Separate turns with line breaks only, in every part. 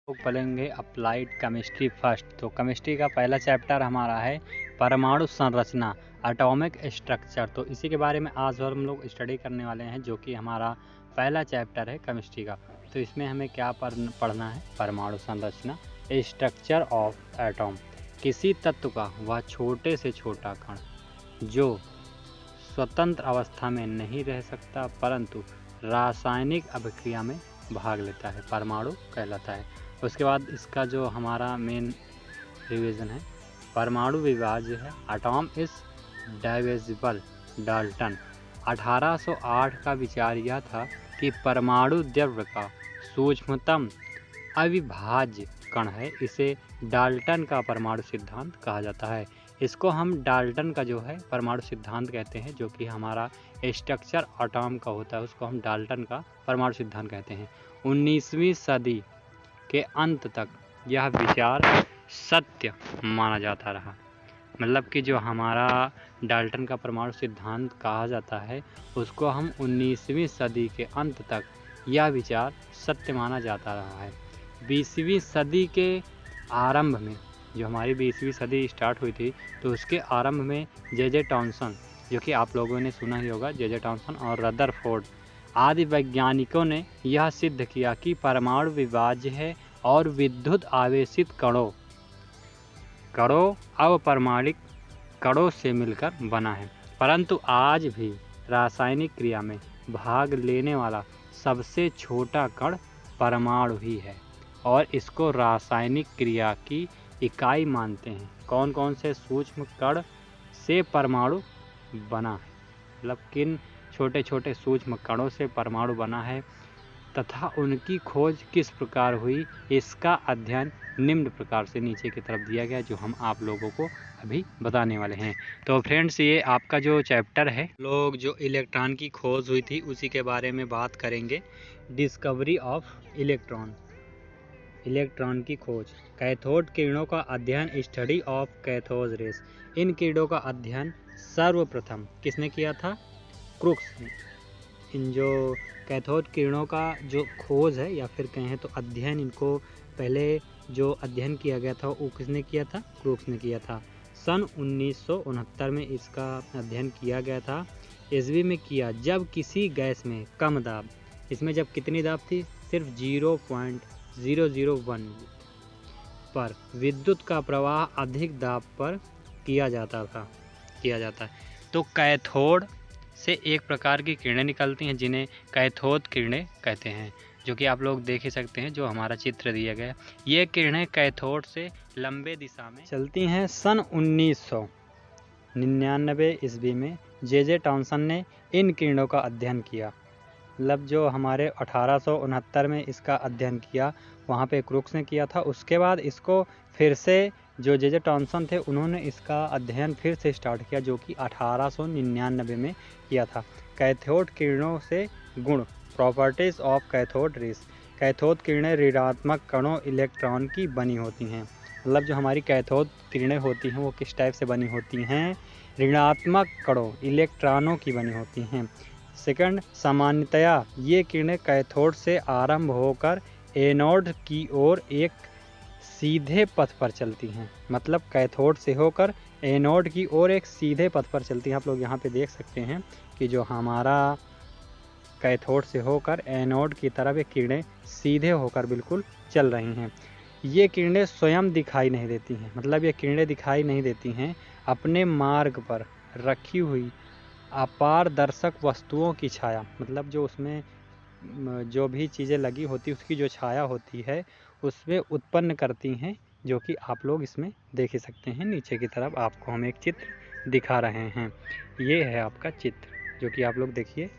लोग पढ़ेंगे applied chemistry first. तो केमिस्ट्री का पहला चैप्टर हमारा है परमाणु संरचना, एटॉमिक स्ट्रक्चर। तो इसी के बारे में आज और हम लोग स्टडी करने वाले हैं, जो कि हमारा पहला चैप्टर है केमिस्ट्री का। तो इसमें हमें क्या पढ़ना है? परमाणु संरचना, स्ट्रक्चर ऑफ एटॉम। किसी तत्व का वह छोटे से छोटा कण जो स्वतंत्र अवस्था में नहीं रह सकता परंतु रासायनिक अभिक्रिया में भाग लेता है, परमाणु कहलाता है। उसके बाद इसका जो हमारा मेन रिवीजन है, परमाणु विभाज्य है। Atom is डाइविजिबल। डाल्टन 1808 का विचार यह था कि परमाणु द्रव्य का सूक्ष्मतम अविभाज्य कण है। इसे डाल्टन का परमाणु सिद्धांत कहा जाता है। इसको हम डाल्टन का जो है परमाणु सिद्धांत कहते हैं, जो कि हमारा स्ट्रक्चर एटॉम का होता है, उसको हम डाल्टन का परमाणु सिद्धांत कहते हैं। 19वीं सदी के अंत तक यह विचार सत्य माना जाता रहा। मतलब कि जो हमारा डाल्टन का परमाणु सिद्धांत कहा जाता है, उसको हम 19वीं सदी के अंत तक यह विचार सत्य माना जाता रहा है। 20वीं सदी के आरंभ में, जो हमारी 20वीं सदी स्टार्ट हुई थी, तो उसके आरंभ में जे टॉमसन, जो कि आप लोगों ने सुना ही होगा, जे टॉमसन और रदरफोर्ड आदि वैज्ञानिकों ने यह सिद्ध किया कि परमाणु विभाज्य है और विद्युत आवेशित कणों अपरमाणिक कणों से मिलकर बना है। परंतु आज भी रासायनिक क्रिया में भाग लेने वाला सबसे छोटा कण परमाणु ही है और इसको रासायनिक क्रिया की इकाई मानते हैं। कौन कौन से सूक्ष्म कण से परमाणु बना है, मतलब किन छोटे छोटे सूक्ष्म कणों से परमाणु बना है तथा उनकी खोज किस प्रकार हुई, इसका अध्ययन निम्न प्रकार से नीचे की तरफ दिया गया, जो हम आप लोगों को अभी बताने वाले हैं। तो फ्रेंड्स, ये आपका जो चैप्टर है, लोग जो इलेक्ट्रॉन की खोज हुई थी उसी के बारे में बात करेंगे। डिस्कवरी ऑफ इलेक्ट्रॉन की खोज। कैथोड किरणों का अध्ययन, स्टडी ऑफ कैथोड रेस। इन किरणों का अध्ययन सर्वप्रथम किसने किया था? क्रुक्स ने। इन जो कैथोड किरणों का जो खोज है या फिर कहें तो अध्ययन, इनको पहले जो अध्ययन किया गया था वो किसने किया था? क्रुक्स ने किया था। सन 1969 में इसका अध्ययन किया गया था। ईस्वी में किया जब किसी गैस में कम दाब, इसमें जब कितनी दाब थी? सिर्फ 0.001 पर विद्युत का प्रवाह अधिक दाब पर किया जाता है। तो कैथोड से एक प्रकार की किरणें निकलती हैं जिन्हें कैथोड किरणें कहते हैं, जो कि आप लोग देख ही सकते हैं, जो हमारा चित्र दिया गया है। ये किरणें कैथोड से लंबे दिशा में चलती हैं। सन 1999 ईस्वी में जे टॉमसन ने इन किरणों का अध्ययन किया। मतलब जो हमारे 1869 में इसका अध्ययन किया, वहाँ पे क्रुक्स ने किया था। उसके बाद इसको फिर से जो जे टॉमसन थे, उन्होंने इसका अध्ययन फिर से स्टार्ट किया, जो कि 1899 में किया था। कैथोड किरणों से गुण, properties of cathode rays. Cathode किरणें ऋणात्मक कणों इलेक्ट्रॉन की बनी होती हैं। मतलब जो हमारी कैथोड किरणें होती हैं वो किस टाइप से बनी होती हैं? ऋणात्मक कणों इलेक्ट्रॉनों की बनी होती हैं। सेकंड, सामान्यतया ये किरणें कैथोड से आरंभ होकर एनोड की ओर एक सीधे पथ पर चलती हैं। मतलब कैथोड से होकर एनोड की ओर एक सीधे पथ पर चलती हैं। आप लोग यहाँ पे देख सकते हैं कि जो हमारा कैथोड से होकर एनोड की तरफ ये किरणें सीधे होकर बिल्कुल चल रही हैं। ये किरणें स्वयं दिखाई नहीं देती हैं। मतलब ये किरणें दिखाई नहीं देती हैं, अपने मार्ग पर रखी हुई अपारदर्शक वस्तुओं की छाया, मतलब जो उसमें जो भी चीज़ें लगी होती उसकी जो छाया होती है उसमें उत्पन्न करती हैं, जो कि आप लोग इसमें देख ही सकते हैं। नीचे की तरफ आपको हम एक चित्र दिखा रहे हैं। ये है आपका चित्र, जो कि आप लोग देखिए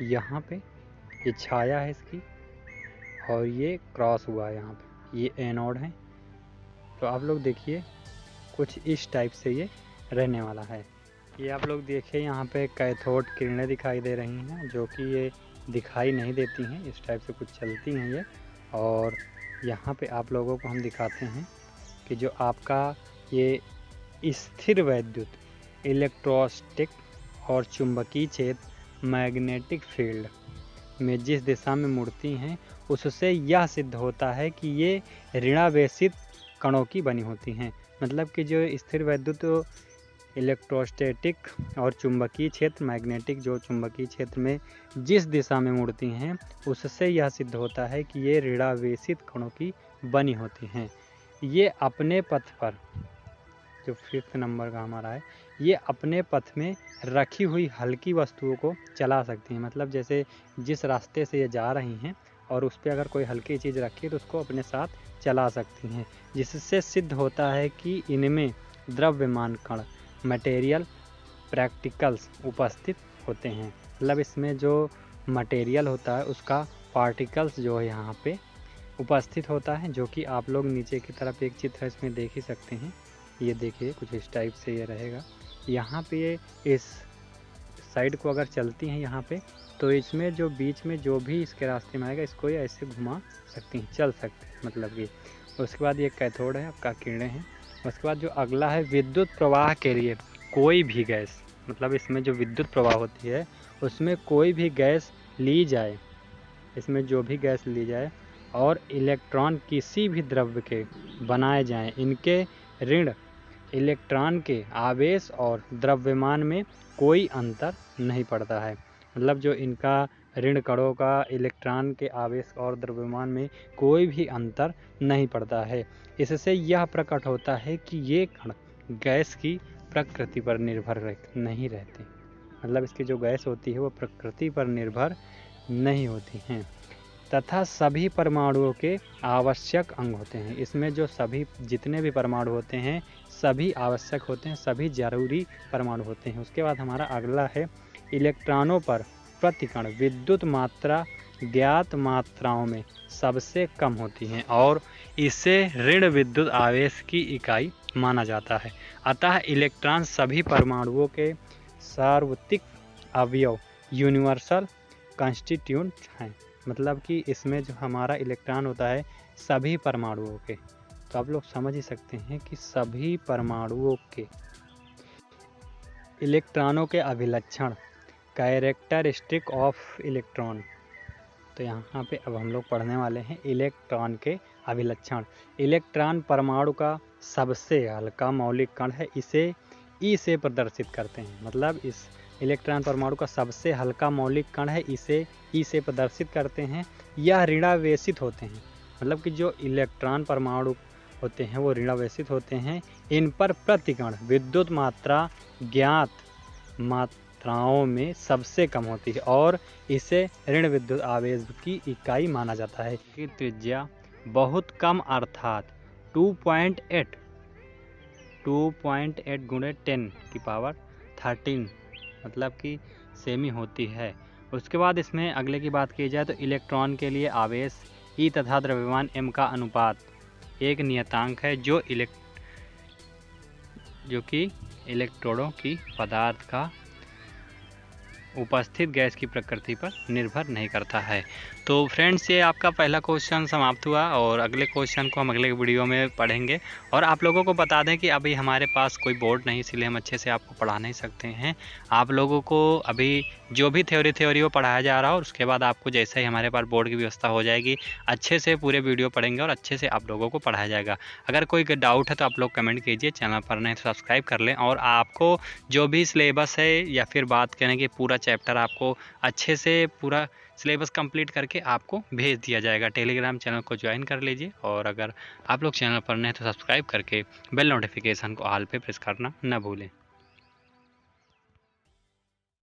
यहाँ पे ये छाया है इसकी और ये क्रॉस हुआ है यहाँ पे, ये एनोड है। तो आप लोग देखिए कुछ इस टाइप से ये रहने वाला है। ये आप लोग देखिए यहाँ पे कैथोड किरणें दिखाई दे रही हैं, जो कि ये दिखाई नहीं देती हैं, इस टाइप से कुछ चलती हैं ये। और यहाँ पे आप लोगों को हम दिखाते हैं कि जो आपका ये स्थिर वैद्युत, इलेक्ट्रोस्टैटिक और चुंबकीय क्षेत्र, मैग्नेटिक फील्ड, में जिस दिशा में मुड़ती हैं उससे यह सिद्ध होता है कि ये ऋणावेशित कणों की बनी होती हैं। मतलब कि जो स्थिर वैद्युत इलेक्ट्रोस्टैटिक और चुंबकीय क्षेत्र मैग्नेटिक जो चुंबकीय क्षेत्र में जिस दिशा में मुड़ती हैं उससे यह सिद्ध होता है कि ये ऋणावेशित कणों की बनी होती हैं। ये अपने पथ पर, जो 5th नंबर का हमारा है, ये अपने पथ में रखी हुई हल्की वस्तुओं को चला सकती हैं। मतलब जैसे जिस रास्ते से ये जा रही हैं और उस पर अगर कोई हल्की चीज़ रखी है तो उसको अपने साथ चला सकती हैं, जिससे सिद्ध होता है कि इनमें द्रव्यमान कण मटेरियल प्रैक्टिकल्स उपस्थित होते हैं। मतलब इसमें जो मटेरियल होता है उसका पार्टिकल्स जो है यहाँ पे उपस्थित होता है, जो कि आप लोग नीचे की तरफ एक चित्र इसमें देख ही सकते हैं। ये देखिए कुछ इस टाइप से ये रहेगा। यहाँ पे ये इस साइड को अगर चलती हैं यहाँ पे तो इसमें जो बीच में जो भी इसके रास्ते में आएगा इसको ये ऐसे घुमा सकती हैं, चल सकते हैं मतलब कि। उसके बाद ये कैथोड है, आपका किरणें हैं। उसके बाद जो अगला है विद्युत प्रवाह के लिए कोई भी गैस, मतलब इसमें जो विद्युत प्रवाह होती है उसमें कोई भी गैस ली जाए, इसमें जो भी गैस ली जाए और इलेक्ट्रॉन किसी भी द्रव्य के बनाए जाएं, इनके ऋण इलेक्ट्रॉन के आवेश और द्रव्यमान में कोई अंतर नहीं पड़ता है। मतलब जो इनका ऋण कणों का इलेक्ट्रॉन के आवेश और द्रव्यमान में कोई भी अंतर नहीं पड़ता है। इससे यह प्रकट होता है कि ये कण गैस की प्रकृति पर निर्भर नहीं रहते। मतलब इसकी जो गैस होती है वो प्रकृति पर निर्भर नहीं होती हैं तथा सभी परमाणुओं के आवश्यक अंग होते हैं। इसमें जो सभी जितने भी परमाणु होते हैं सभी आवश्यक होते हैं, सभी जरूरी परमाणु होते हैं। उसके बाद हमारा अगला है इलेक्ट्रॉनों पर प्रतिकण विद्युत मात्रा ज्ञात मात्राओं में सबसे कम होती हैं और इसे ऋण विद्युत आवेश की इकाई माना जाता है। अतः इलेक्ट्रॉन सभी परमाणुओं के सार्वत्रिक अवयव यूनिवर्सल कंस्टिट्यूएंट हैं। मतलब कि इसमें जो हमारा इलेक्ट्रॉन होता है सभी परमाणुओं के, तो आप लोग समझ ही सकते हैं कि सभी परमाणुओं के इलेक्ट्रॉनों के अभिलक्षण कैरेक्टरिस्टिक ऑफ इलेक्ट्रॉन। तो यहाँ पे अब हम लोग पढ़ने वाले हैं इलेक्ट्रॉन के अभिलक्षण। इलेक्ट्रॉन परमाणु का सबसे हल्का मौलिक कण है, इसे ई से प्रदर्शित करते हैं। मतलब इस इलेक्ट्रॉन परमाणु का सबसे हल्का मौलिक कण है, इसे ई से प्रदर्शित करते हैं। यह ऋणावेशित होते हैं, मतलब कि जो इलेक्ट्रॉन परमाणु होते हैं वो ऋणावेशित होते हैं। इन पर प्रतिकण विद्युत मात्रा ज्ञात मात्राओं में सबसे कम होती है और इसे ऋण विद्युत आवेश की इकाई माना जाता है। की त्रिज्या बहुत कम अर्थात 2.8 गुणे 10⁻13 मतलब कि सेमी होती है। उसके बाद इसमें अगले की बात की जाए तो इलेक्ट्रॉन के लिए आवेश ई तथा द्रव्यमान m का अनुपात एक नियतांक है जो कि इलेक्ट्रोडों की पदार्थ का उपस्थित गैस की प्रकृति पर निर्भर नहीं करता है। तो फ्रेंड्स ये आपका पहला क्वेश्चन समाप्त हुआ और अगले क्वेश्चन को हम अगले वीडियो में पढ़ेंगे। और आप लोगों को बता दें कि अभी हमारे पास कोई बोर्ड नहीं, इसलिए हम अच्छे से आपको पढ़ा नहीं सकते हैं। आप लोगों को अभी जो भी थ्योरी वो पढ़ाया जा रहा है और उसके बाद आपको जैसे ही हमारे पास बोर्ड की व्यवस्था हो जाएगी अच्छे से पूरे वीडियो पढ़ेंगे और अच्छे से आप लोगों को पढ़ाया जाएगा। अगर कोई डाउट है तो आप लोग कमेंट कीजिए, चैनल पर नहीं तो सब्सक्राइब कर लें। और आपको जो भी सिलेबस है या फिर बात करें कि पूरा चैप्टर आपको अच्छे से पूरा सिलेबस कंप्लीट करके आपको भेज दिया जाएगा। टेलीग्राम चैनल को ज्वाइन कर लीजिए और अगर आप लोग चैनल पर नए तो सब्सक्राइब करके बेल नोटिफिकेशन को ऑल पे प्रेस करना न भूलें।